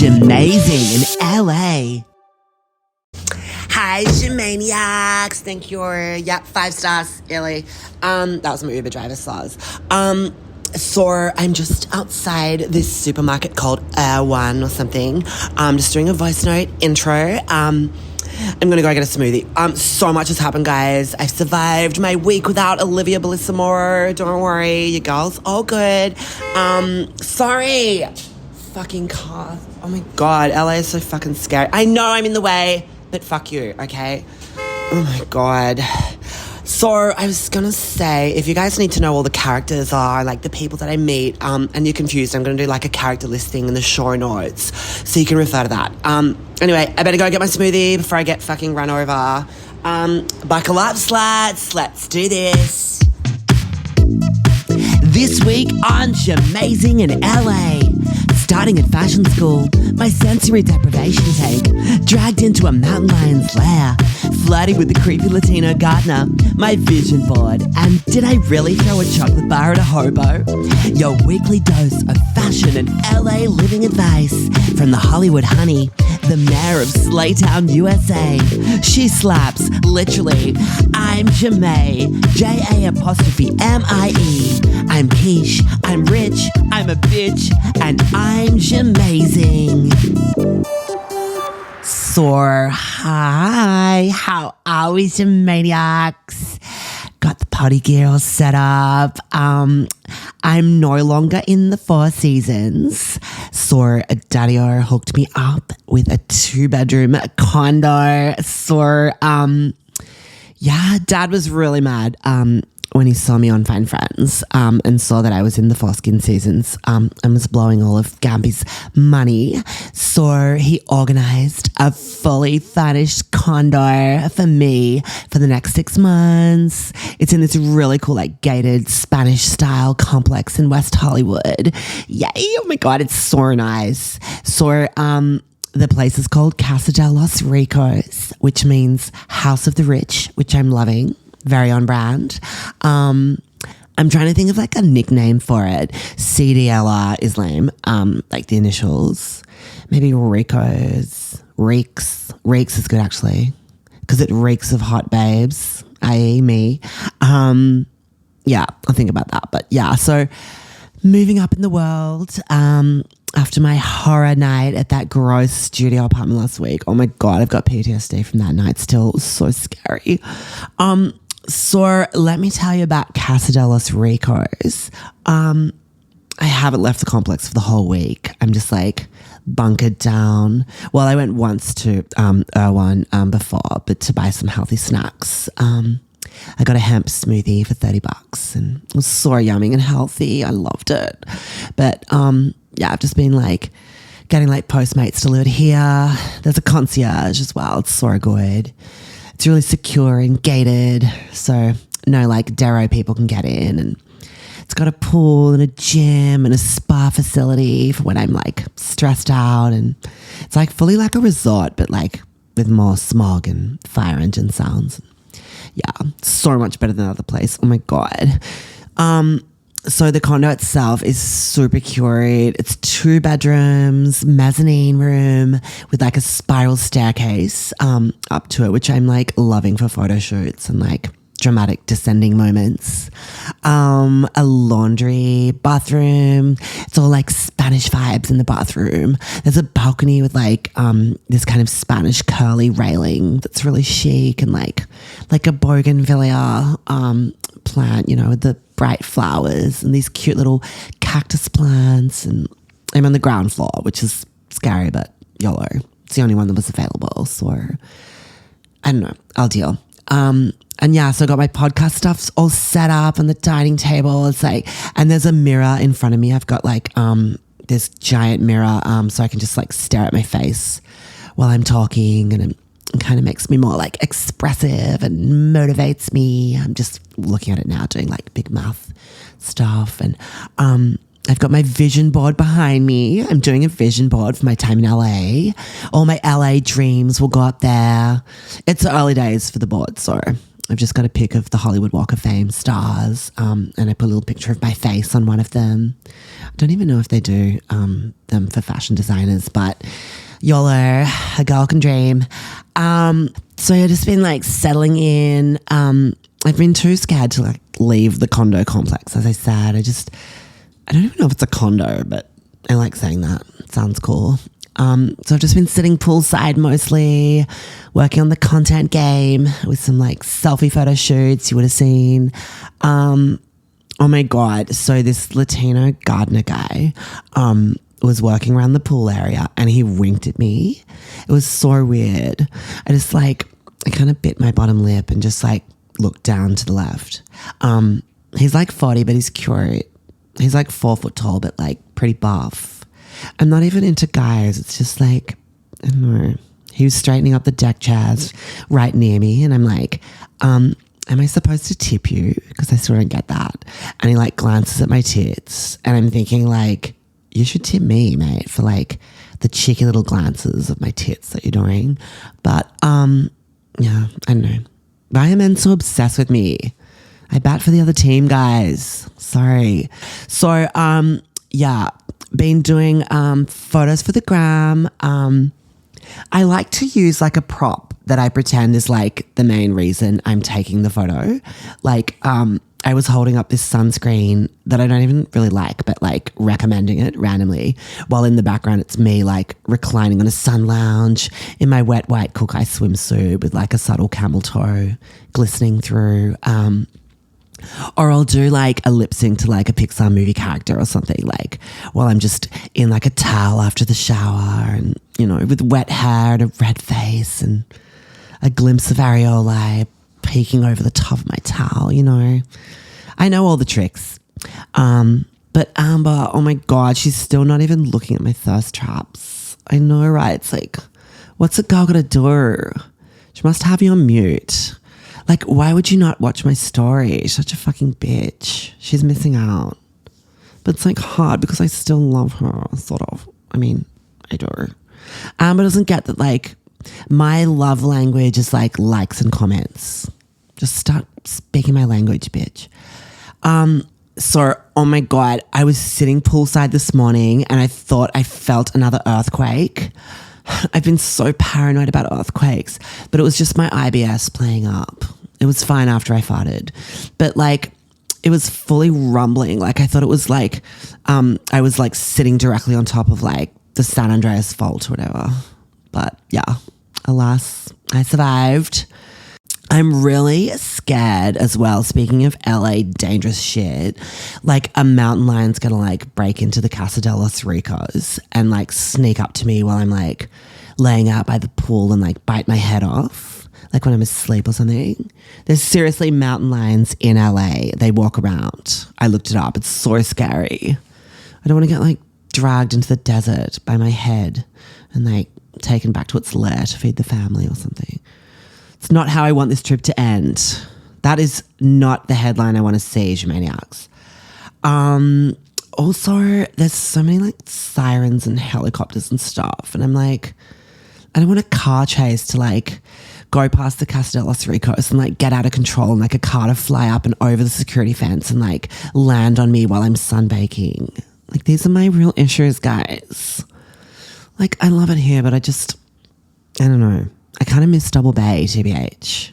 Amazing in LA. Hi, Shamaniacs. Thank you. 5 stars, Illy. That was my Uber driver stars. So I'm just outside this supermarket called One or something. Just doing a voice note intro. I'm gonna go get a smoothie. So much has happened, guys. I've survived my week without Olivia Bellisimo. Don't worry, you girls, all good. Sorry. Fucking car. Oh my God, LA is so fucking scary. I know I'm in the way, but fuck you, okay? Oh my God. So I was gonna say, if you guys need to know all the characters are, like the people that I meet, and you're confused, I'm gonna do like a character listing in the show notes, so you can refer to that. Anyway, I better go get my smoothie before I get fucking run over. Buckle up, sluts. Let's do this. This week on Amazing in LA. Starting at fashion school, my sensory deprivation take, dragged into a mountain lion's lair, flirting with the creepy Latino gardener, my vision board, and did I really throw a chocolate bar at a hobo? Your weekly dose of fashion and LA living advice from the Hollywood honey, the mayor of Slaytown, USA. She slaps, literally. I'm Jamae, J-A-apostrophe-M-I-E. I'm quiche, I'm rich, I'm a bitch, and I'm Jamazing. So, hi, how are we, Jamaniacs? Got the party gear all set up. I'm no longer in the Four Seasons. So Daddy-O hooked me up with a 2-bedroom condo. So, yeah, Dad was really mad when he saw me on Fine Friends and saw that I was in the Foreskin Seasons and was blowing all of Gamby's money. So he organised a fully furnished condo for me for the next 6 months. It's in this really cool, like, gated Spanish-style complex in West Hollywood. Yay! Oh my God, it's so nice. So, the place is called Casa Del Los Ricos, which means House of the Rich, which I'm loving. Very on brand. I'm trying to think of like a nickname for it. CDLR is lame. Like the initials. Maybe Ricos. Reeks. Reeks is good actually. Because it reeks of hot babes. I.e. me. Yeah, I'll think about that. But yeah, so moving up in the world. After my horror night at that gross studio apartment last week. Oh my God, I've got PTSD from that night still. It was so scary. So let me tell you about Casa de los Ricos. I haven't left the complex for the whole week. I'm just like bunkered down. Well, I went once to Erewhon before, but to buy some healthy snacks. I got a hemp smoothie for $30 and it was so yummy and healthy. I loved it. But yeah, I've just been like getting like Postmates delivered here. There's a concierge as well. It's so good. It's really secure and gated, so no like Darrow people can get in, and it's got a pool and a gym and a spa facility for when I'm like stressed out, and it's like fully like a resort but like with more smog and fire engine sounds. Yeah, so much better than the other place. Oh my God. So the condo itself is super cute. It's 2 bedrooms, mezzanine room with like a spiral staircase up to it, which I'm like loving for photo shoots and like dramatic descending moments. A laundry, bathroom. It's all like Spanish vibes in the bathroom. There's a balcony with like this kind of Spanish curly railing that's really chic and like a bougainvillea plant, you know, with the bright flowers and these cute little cactus plants. And I'm on the ground floor, which is scary, but YOLO. It's the only one that was available. So I don't know, I'll deal. And yeah, so I got my podcast stuff all set up on the dining table. It's like, and there's a mirror in front of me. I've got like this giant mirror so I can just like stare at my face while I'm talking, and it kind of makes me more like expressive and motivates me. I'm just looking at it now doing like big mouth stuff, and I've got my vision board behind me. I'm doing a vision board for my time in LA. All my LA dreams will go up there. It's the early days for the board, so I've just got a pic of the Hollywood Walk of Fame stars, and I put a little picture of my face on one of them. I don't even know if they do them for fashion designers, but YOLO, a girl can dream. So I've just been like settling in. I've been too scared to like leave the condo complex, as I said. I don't even know if it's a condo, but I like saying that. It sounds cool. So I've just been sitting poolside mostly, working on the content game with some like selfie photo shoots you would have seen. Oh my God. So this Latino gardener guy was working around the pool area and he winked at me. It was so weird. I kind of bit my bottom lip and just like looked down to the left. He's like 40, but he's cute. He's like 4 foot tall, but like pretty buff. I'm not even into guys. It's just like, I don't know. He was straightening up the deck chairs right near me. And I'm like, am I supposed to tip you? Because I still don't get that. And he like glances at my tits. And I'm thinking like, you should tip me, mate, for like the cheeky little glances of my tits that you're doing. But yeah, I don't know. Why are men so obsessed with me? I bat for the other team, guys. Sorry. So, yeah, been doing photos for the gram. I like to use like a prop that I pretend is like the main reason I'm taking the photo. Like, I was holding up this sunscreen that I don't even really like, but like recommending it randomly, while in the background it's me like reclining on a sun lounge in my wet white Cook Eye swimsuit with like a subtle camel toe glistening through. Or I'll do like a lip sync to like a Pixar movie character or something, like while I'm just in like a towel after the shower and, you know, with wet hair and a red face and a glimpse of areolae peeking over the top of my towel, you know. I know all the tricks. But Amber, oh my God, she's still not even looking at my thirst traps. I know, right? It's like, what's a girl gotta do? She must have you on mute. Like, why would you not watch my story? She's such a fucking bitch. She's missing out. But it's like hard because I still love her, sort of. I mean, I do. Amber doesn't get that, like, my love language is like likes and comments. Just start speaking my language, bitch. So, oh my God, I was sitting poolside this morning and I thought I felt another earthquake. I've been so paranoid about earthquakes, but it was just my IBS playing up. It was fine after I farted, but like it was fully rumbling. Like I thought it was like I was like sitting directly on top of like the San Andreas Fault or whatever. But yeah, alas, I survived. I'm really scared as well. Speaking of LA dangerous shit, like a mountain lion's gonna like break into the Casa Del Los Ricos and like sneak up to me while I'm like laying out by the pool and like bite my head off, like when I'm asleep or something. There's seriously mountain lions in LA. They walk around. I looked it up. It's so scary. I don't want to get like dragged into the desert by my head and like taken back to its lair to feed the family or something. It's not how I want this trip to end. That is not the headline I want to see, you maniacs. Also, there's so many like sirens and helicopters and stuff. And I'm like, I don't want a car chase to like go past the Casa de los Ricos and like get out of control and like a car to fly up and over the security fence and like land on me while I'm sunbaking. Like these are my real issues, guys. Like I love it here, but I don't know. I kind of miss Double Bay, TBH.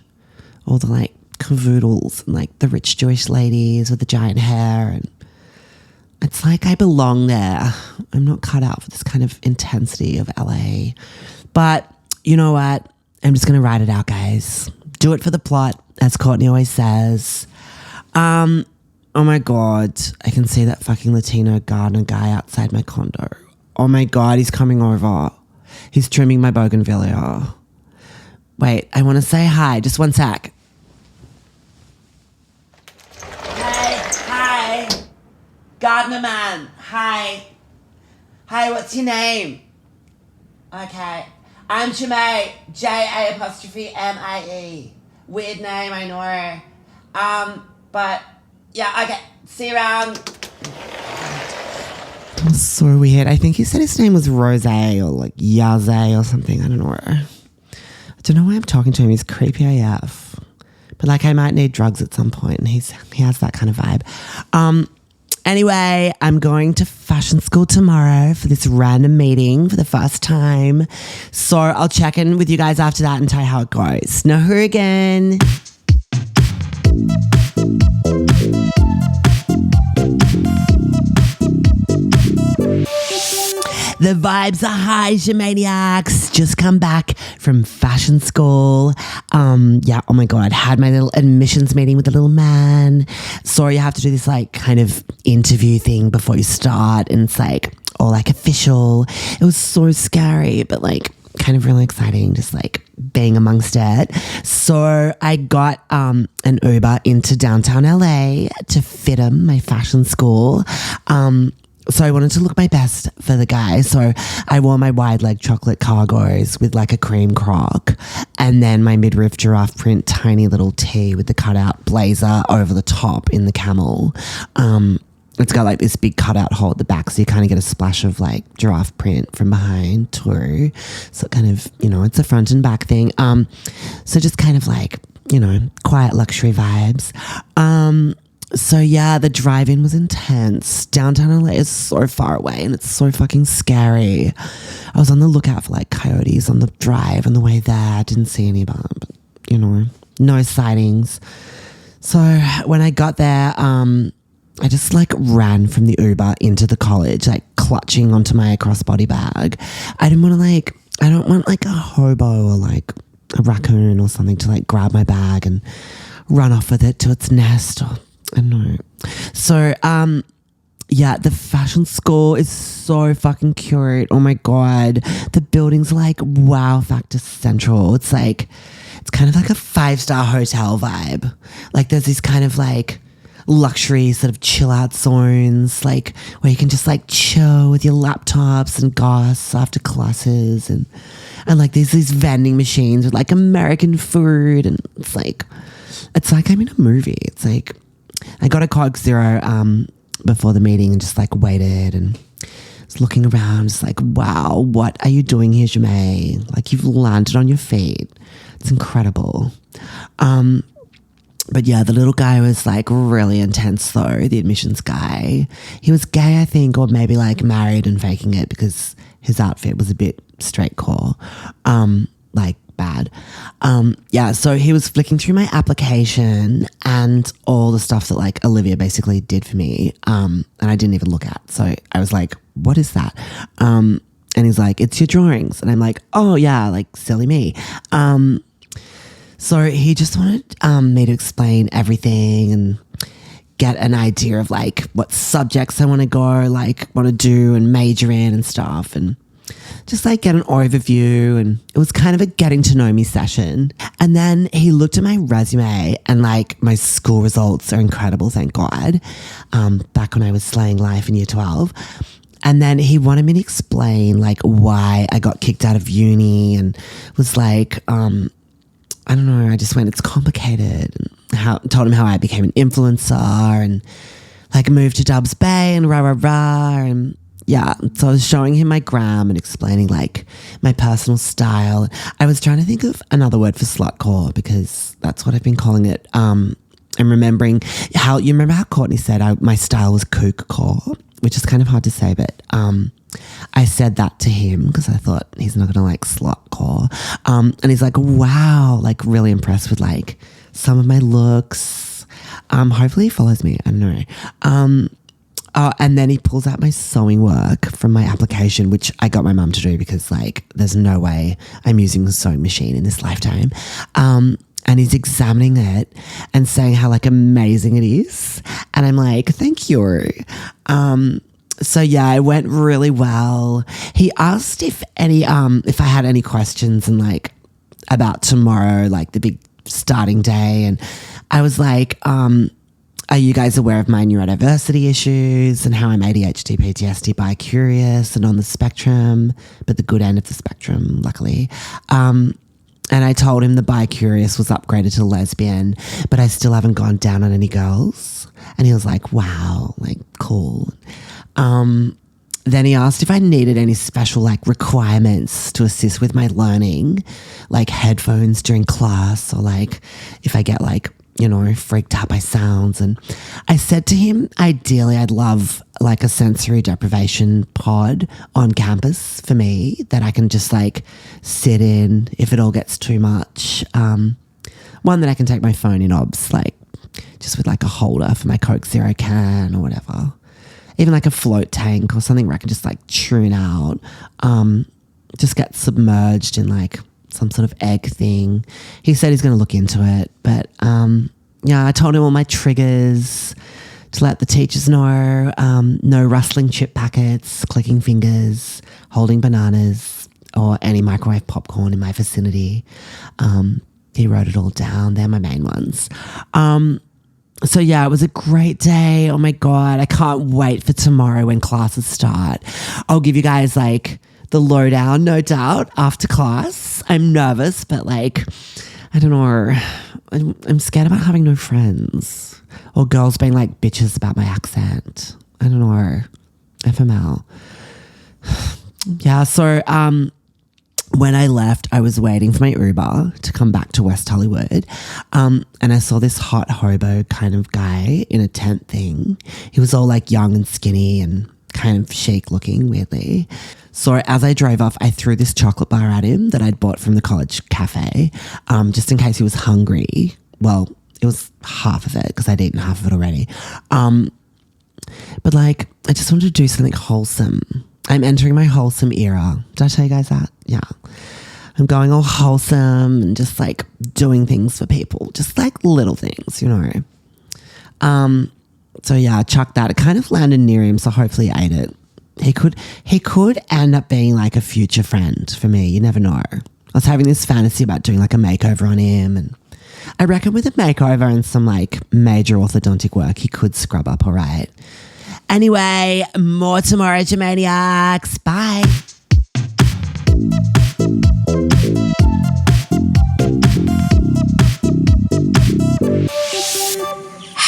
All the like cavoodles and like the rich Jewish ladies with the giant hair. And it's like I belong there. I'm not cut out for this kind of intensity of LA. But you know what? I'm just going to ride it out, guys. Do it for the plot, as Courtney always says. Oh my God. I can see that fucking Latino gardener guy outside my condo. Oh my God, he's coming over. He's trimming my bougainvillea. Wait, I want to say hi. Just one sec. Hi. Gardener man. Hi, what's your name? Okay. I'm Jamae. J-A''MAE. Weird name, I know. But, yeah, okay. See you around. So weird. I think he said his name was Rosé or like Yaze or something. I don't know. I don't know why I'm talking to him. He's creepy AF. But like I might need drugs at some point, and he has that kind of vibe. Anyway, I'm going to fashion school tomorrow for this random meeting for the first time. So I'll check in with you guys after that and tell you how it goes. No hooligan. The vibes are high, Shamaniacs. Just come back from fashion school. Yeah, oh my God. Had my little admissions meeting with the little man. So you have to do this like kind of interview thing before you start. And it's like all like official. It was so scary, but like kind of really exciting, just like being amongst it. So I got an Uber into downtown LA to FIDM, my fashion school. So I wanted to look my best for the guy. So I wore my wide leg chocolate cargos with like a cream croc, and then my midriff giraffe print tiny little tee with the cutout blazer over the top in the camel. It's got like this big cutout hole at the back, so you kind of get a splash of like giraffe print from behind too. So it kind of, you know, it's a front and back thing. So just kind of like, you know, quiet luxury vibes. So yeah, the drive-in was intense. Downtown LA is so far away and it's so fucking scary. I was on the lookout for like coyotes on the drive on the way there. Didn't see any, but you know, no sightings. So when I got there, I just like ran from the Uber into the college, like clutching onto my crossbody bag. I don't want like a hobo or like a raccoon or something to like grab my bag and run off with it to its nest, or I don't know. So, yeah, the fashion school is so fucking cute. Oh my God. The building's like wow factor central. It's like, it's kind of like a 5-star hotel vibe. Like there's these kind of like luxury sort of chill out zones, like where you can just like chill with your laptops and goss after classes, and like there's these vending machines with like American food, and it's like I'm in a movie. It's like I got a Coke Zero before the meeting and just like waited and was looking around, just like, wow, what are you doing here, Jamae? Like you've landed on your feet. It's incredible. But yeah, the little guy was like really intense though, the admissions guy. He was gay, I think, or maybe like married and faking it because his outfit was a bit straightcore, like bad. Yeah, so he was flicking through my application and all the stuff that like Olivia basically did for me, and I didn't even look at. So I was like, what is that? And he's like, it's your drawings. And I'm like, oh yeah, like silly me. So he just wanted me to explain everything and get an idea of like what subjects I want to do and major in and stuff, and just like get an overview. And it was kind of a getting to know me session. And then he looked at my resume, and like my school results are incredible, thank God. Back when I was slaying life in year 12. And then he wanted me to explain like why I got kicked out of uni, and was like, I don't know, I just went, it's complicated. And told him how I became an influencer and like moved to Dubs Bay and rah, rah, rah. And yeah, so I was showing him my gram and explaining like my personal style. I was trying to think of another word for slutcore because that's what I've been calling it. I'm remembering how, you remember how Courtney said my style was kookcore, which is kind of hard to say, but I said that to him because I thought he's not going to like slutcore. And he's like, wow, like really impressed with like some of my looks. Hopefully he follows me. I don't know. And then he pulls out my sewing work from my application, which I got my mum to do because like there's no way I'm using the sewing machine in this lifetime. And he's examining it and saying how like amazing it is. And I'm like, thank you. So yeah, it went really well. He asked if I had any questions and like about tomorrow, like the big starting day. And I was like, are you guys aware of my neurodiversity issues and how I'm ADHD, PTSD, bi-curious and on the spectrum, but the good end of the spectrum, luckily. And I told him the bi-curious was upgraded to lesbian, but I still haven't gone down on any girls. And he was like, wow, like cool. Then he asked if I needed any special like requirements to assist with my learning, like headphones during class, or like if I get like, you know, freaked out by sounds. And I said to him, ideally I'd love like a sensory deprivation pod on campus for me that I can just like sit in if it all gets too much. One that I can take my phone in obs, like just with like a holder for my Coke Zero can or whatever. Even like a float tank or something where I can just like tune out, just get submerged in like some sort of egg thing. He said he's going to look into it. But yeah, I told him all my triggers to let the teachers know. No rustling chip packets, clicking fingers, holding bananas, or any microwave popcorn in my vicinity. He wrote it all down. They're my main ones. So yeah, it was a great day. Oh my God, I can't wait for tomorrow when classes start. I'll give you guys like the lowdown, no doubt, after class. I'm nervous, but like, I don't know. I'm scared about having no friends or girls being like bitches about my accent. I don't know. FML. Yeah, so when I left, I was waiting for my Uber to come back to West Hollywood. And I saw this hot hobo kind of guy in a tent thing. He was all like young and skinny and kind of chic looking, weirdly. So as I drove off, I threw this chocolate bar at him that I'd bought from the college cafe, just in case he was hungry. Well, it was half of it because I'd eaten half of it already. But like, I just wanted to do something wholesome. I'm entering my wholesome era. Did I tell you guys that? Yeah. I'm going all wholesome and just like doing things for people. Just like little things, you know. So yeah, chuck that. It kind of landed near him, so hopefully he ate it. He could end up being like a future friend for me. You never know. I was having this fantasy about doing like a makeover on him, and I reckon with a makeover and some like major orthodontic work, he could scrub up all right. Anyway, more tomorrow, Jamaniacs. Bye.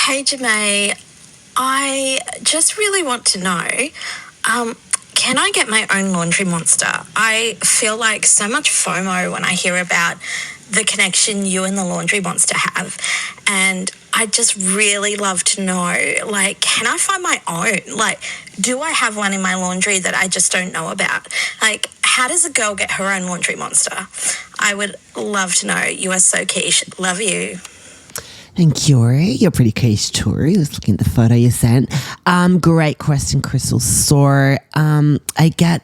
Hey, Jamae. I just really want to know, can I get my own laundry monster? I feel like so much FOMO when I hear about the connection you and the laundry monster have. And I just really love to know, like, can I find my own? Like, do I have one in my laundry that I just don't know about? Like, how does a girl get her own laundry monster? I would love to know. You are so quiche. Love you. Thank you. You're pretty quiche, Tori. I was looking at the photo you sent. Great question, Crystal. So I get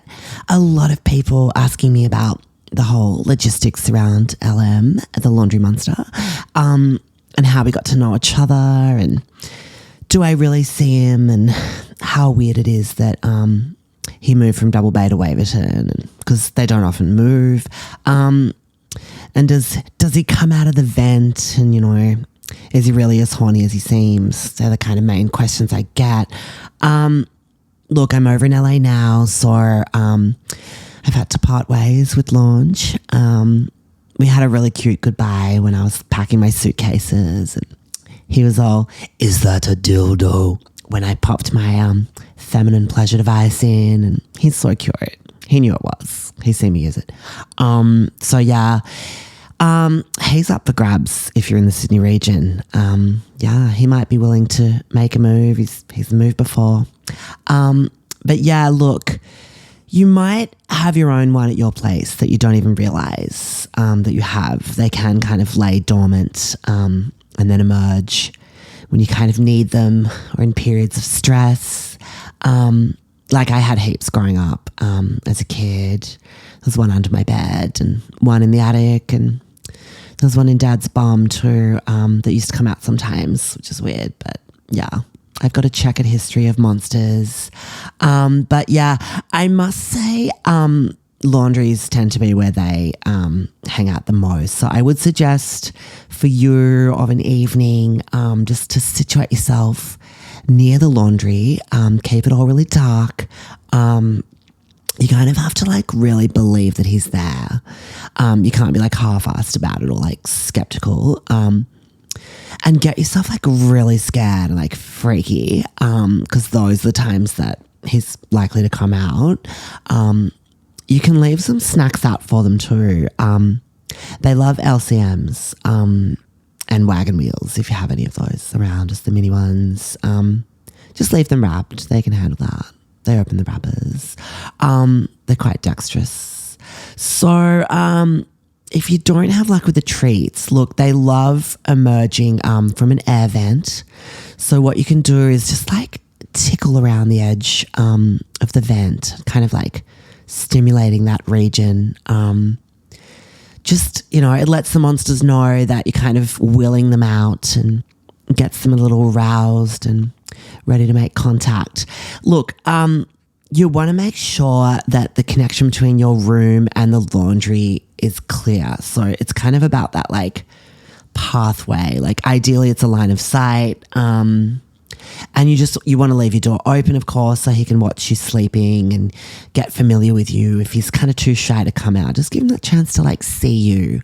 a lot of people asking me about the whole logistics around LM, the laundry monster, and how we got to know each other, and do I really see him, and how weird it is that he moved from Double Bay to Waverton, because they don't often move. And does he come out of the vent, and, you know, is he really as horny as he seems? They're the kind of main questions I get. Look, I'm over in LA now, so I've had to part ways with Launch. We had a really cute goodbye when I was packing my suitcases, and he was all, "Is that a dildo?" when I popped my feminine pleasure device in, and he's so cute. He knew it was. He's seen me use it. So yeah, he's up for grabs if you're in the Sydney region. Yeah, he might be willing to make a move. He's moved before. But yeah, look, you might have your own one at your place that you don't even realise that you have. They can kind of lay dormant and then emerge when you kind of need them, or in periods of stress. Like I had heaps growing up as a kid. There's one under my bed and one in the attic, and there's one in Dad's bum too that used to come out sometimes, which is weird, but yeah. I've got a checkered history of monsters. But yeah, I must say laundries tend to be where they hang out the most. So I would suggest for you of an evening just to situate yourself near the laundry, keep it all really dark. You kind of have to like really believe that he's there. You can't be like half-assed about it or like skeptical. And get yourself like really scared and like freaky, because those are the times that he's likely to come out. You can leave some snacks out for them too. They love LCMs and wagon wheels if you have any of those around, just the mini ones. Just leave them wrapped. They can handle that. They open the wrappers. They're quite dexterous. So if you don't have luck with the treats, look, they love emerging from an air vent. So what you can do is just like tickle around the edge of the vent, kind of like stimulating that region. Just, it lets the monsters know that you're kind of willing them out and gets them a little roused and ready to make contact. Look, you want to make sure that the connection between your room and the laundry is clear. So it's kind of about that like pathway. Like ideally it's a line of sight. And you want to leave your door open, of course, so he can watch you sleeping and get familiar with you. If he's kind of too shy to come out, just give him that chance to like see you.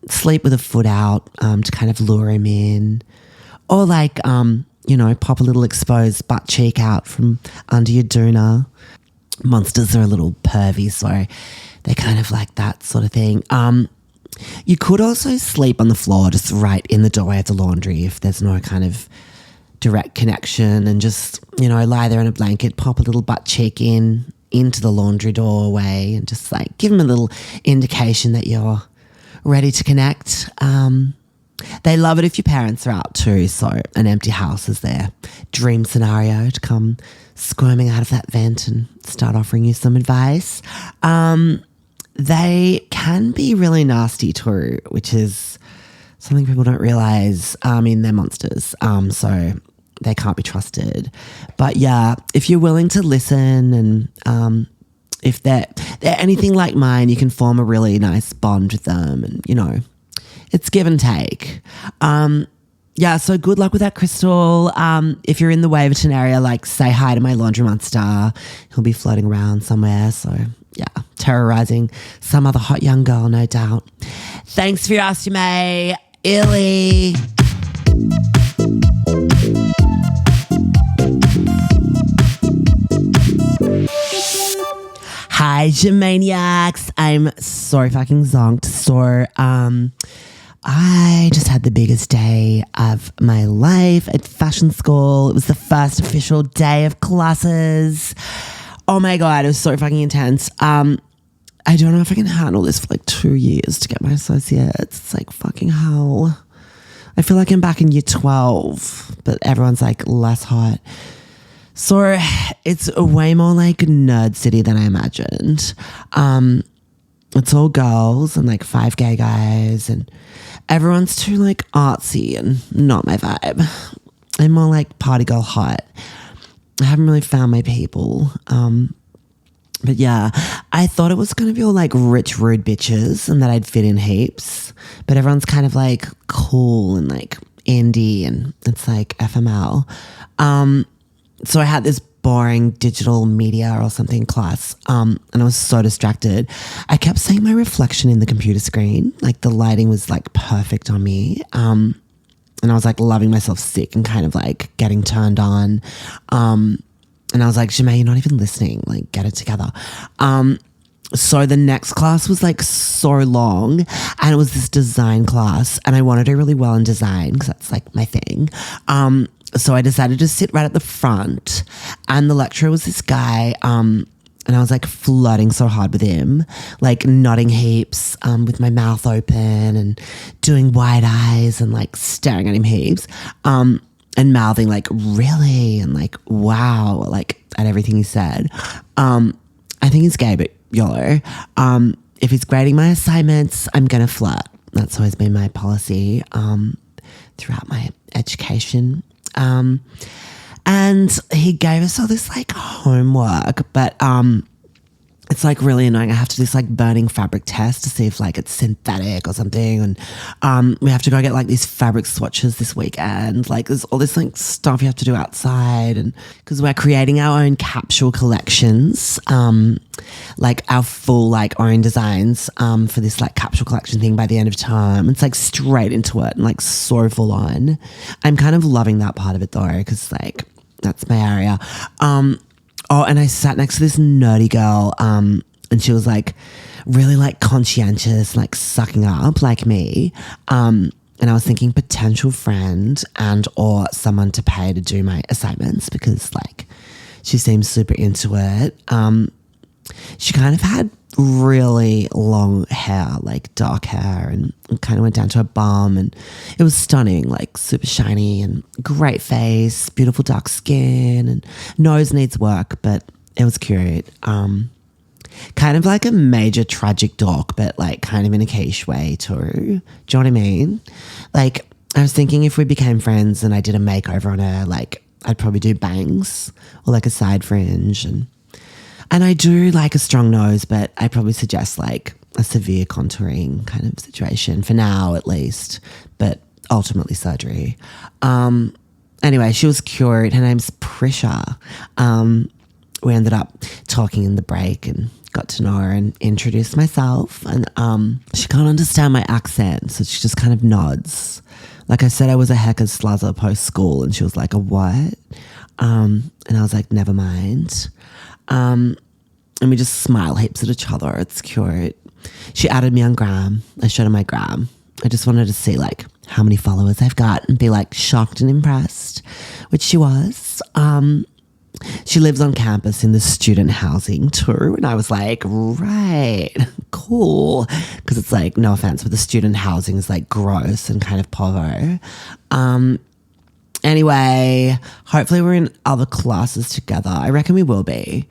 Sleep with a foot out to kind of lure him in. Or like, pop a little exposed butt cheek out from under your doona. Monsters are a little pervy, so they kind of like that sort of thing. You could also sleep on the floor just right in the doorway of the laundry if there's no kind of direct connection, and just, lie there in a blanket, pop a little butt cheek into the laundry doorway and just like give them a little indication that you're ready to connect. They love it if your parents are out too, so an empty house is their dream scenario to come squirming out of that vent and start offering you some advice. They can be really nasty too, which is something people don't realise. They're monsters, so they can't be trusted. But yeah, if you're willing to listen and if they're anything like mine, you can form a really nice bond with them, and it's give and take. So good luck with that, Crystal. If you're in the Waverton area, like say hi to my laundry monster. He'll be floating around somewhere. So yeah, terrorizing some other hot young girl, no doubt. Thanks for your Ask You May, Illy. Hi, Gemaniacs. I'm so fucking zonked. So, I just had the biggest day of my life at fashion school. It was the first official day of classes. Oh my God, it was so fucking intense. I don't know if I can handle this for like 2 years to get my associates. It's like fucking hell. I feel like I'm back in year 12, but everyone's like less hot. So it's way more like nerd city than I imagined. It's all girls and like 5 gay guys, and everyone's too like artsy and not my vibe. I'm more like party girl hot. I haven't really found my people. But yeah, I thought it was going to be all like rich, rude bitches and that I'd fit in heaps. But everyone's kind of like cool and like indie, and it's like FML. So I had this boring digital media or something class, and I was so distracted. I kept seeing my reflection in the computer screen. Like the lighting was like perfect on me. And I was like loving myself sick and kind of like getting turned on. And I was like, Jemay, you're not even listening. Like, get it together. So the next class was like so long, and it was this design class, and I wanted to do really well in design because that's like my thing. So I decided to sit right at the front, and the lecturer was this guy, and I was like flirting so hard with him, like nodding heaps, with my mouth open and doing wide eyes and like staring at him heaps, and mouthing like really and like wow, like at everything he said. I think he's gay, but YOLO. If he's grading my assignments, I'm gonna flirt. That's always been my policy throughout my education. And he gave us all this like homework, but it's like really annoying. I have to do this like burning fabric test to see if like it's synthetic or something, and we have to go get like these fabric swatches this weekend. Like there's all this like stuff you have to do outside, and because we're creating our own capsule collections, like our full like own designs for this like capsule collection thing by the end of term. It's like straight into it and like so full on. I'm kind of loving that part of it though, because like That's my area. And I sat next to this nerdy girl, and she was like really like conscientious, like sucking up like me. And I was thinking potential friend and or someone to pay to do my assignments because like she seems super into it. She kind of had really long hair, like dark hair, and kind of went down to her bum, and it was stunning, like super shiny and great face, beautiful dark skin, and nose needs work, but it was cute. Kind of like a major tragic dork, but like kind of in a quiche way too. Do you know what I mean? Like I was thinking if we became friends and I did a makeover on her, like I'd probably do bangs or like a side fringe, and I do like a strong nose, but I probably suggest like a severe contouring kind of situation for now at least, but ultimately surgery. Anyway, she was cute. Her name's Prisha. We ended up talking in the break and got to know her and introduced myself. And she can't understand my accent, so she just kind of nods. Like I said, I was a hecker sluzzer post-school, and she was like, a what? And I was like, never mind. And we just smile heaps at each other. It's cute. She added me on Gram. I showed her my Gram. I just wanted to see like how many followers I've got and be like shocked and impressed, which she was. She lives on campus in the student housing too. And I was like, right, cool. Because it's like, no offense, but the student housing is like gross and kind of povo. Anyway, hopefully we're in other classes together. I reckon we will be.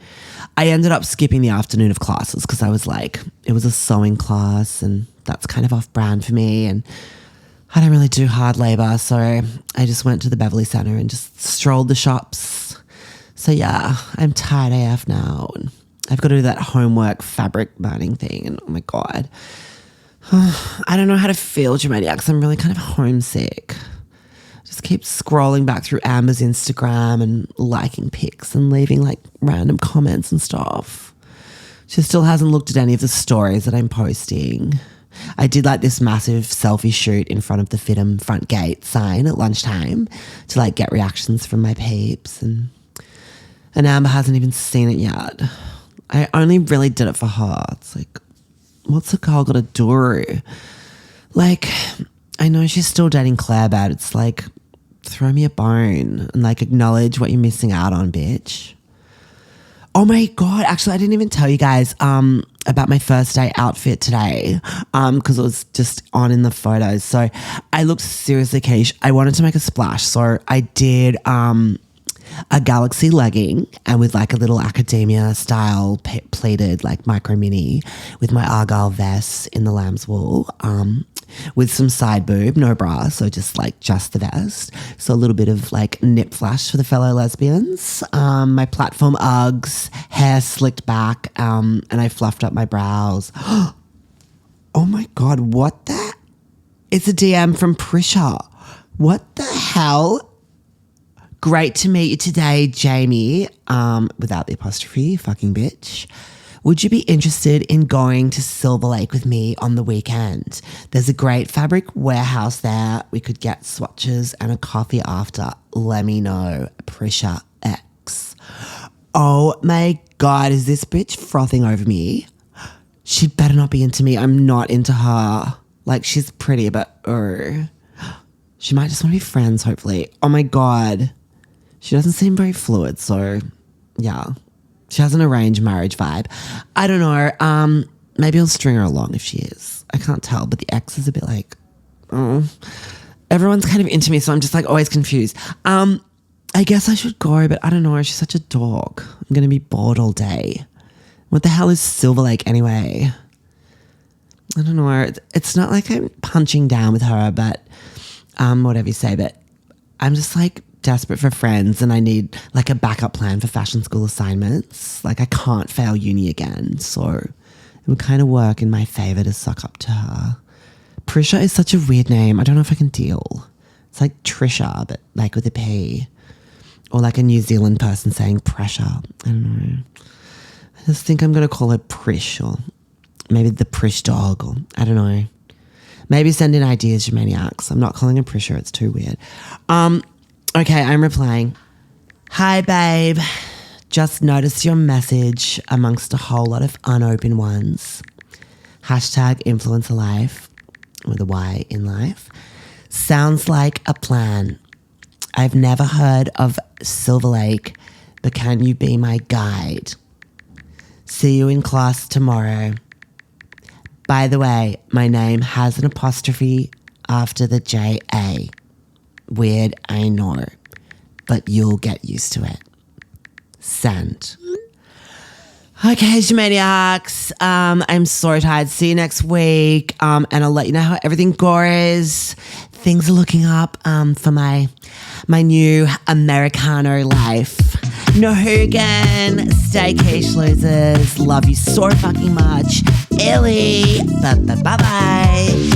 I ended up skipping the afternoon of classes because I was like, it was a sewing class and that's kind of off brand for me. And I don't really do hard labor. So I just went to the Beverly Center and just strolled the shops. So yeah, I'm tired AF now. And I've got to do that homework fabric burning thing. And oh my God, I don't know how to feel, Germaniacs. I'm really kind of homesick. Just keep scrolling back through Amber's Instagram and liking pics and leaving like random comments and stuff. She still hasn't looked at any of the stories that I'm posting. I did like this massive selfie shoot in front of the FIDM front gate sign at lunchtime to like get reactions from my peeps, and Amber hasn't even seen it yet. I only really did it for her. It's like, what's a girl got to do? Like, I know she's still dating Claire, but it's like, throw me a bone and like acknowledge what you're missing out on, bitch. Oh my God, actually I didn't even tell you guys about my first day outfit today because it was just on in the photos. So I looked seriously quiche. I wanted to make a splash, so I did a galaxy legging and with like a little academia style pleated like micro mini with my argyle vest in the lamb's wool with some side boob, no bra, so just the vest. So a little bit of like nip flash for the fellow lesbians. My platform Uggs, hair slicked back, and I fluffed up my brows. Oh my God, what the? It's a DM from Prisha. What the hell? Great to meet you today, Jamie, without the apostrophe, fucking bitch. Would you be interested in going to Silver Lake with me on the weekend? There's a great fabric warehouse there. We could get swatches and a coffee after. Let me know. Prisha X. Oh my God, is this bitch frothing over me? She better not be into me. I'm not into her. Like, she's pretty, but she might just want to be friends, hopefully. Oh my God. She doesn't seem very fluid, so yeah. She has an arranged marriage vibe. I don't know. Maybe I'll string her along if she is. I can't tell, but the ex is a bit like, oh. Everyone's kind of into me, so I'm just like always confused. I guess I should go, but I don't know. She's such a dog. I'm going to be bored all day. What the hell is Silver Lake anyway? I don't know. It's not like I'm punching down with her, but whatever you say, but I'm just like desperate for friends and I need like a backup plan for fashion school assignments. Like I can't fail uni again, so it would kind of work in my favor to suck up to her. Prisha is such a weird name. I don't know if I can deal. It's like Trisha, but like with a P. Or like a New Zealand person saying pressure. I don't know. I just think I'm going to call her Prish, or maybe the Prish dog, or I don't know. Maybe send in ideas, you maniacs. I'm not calling her Prisha. It's too weird. Okay, I'm replying. Hi, babe. Just noticed your message amongst a whole lot of unopened ones. Hashtag influencer life with a Y in life. Sounds like a plan. I've never heard of Silver Lake, but can you be my guide? See you in class tomorrow. By the way, my name has an apostrophe after the J-A. Weird, I know, but you'll get used to it. Send. Okay, Maniacs. I'm so tired. See you next week. And I'll let you know how everything goes. Things are looking up for my new Americano life. No Hogan. Stay quiche, losers. Love you so fucking much. Illy. Bye-bye.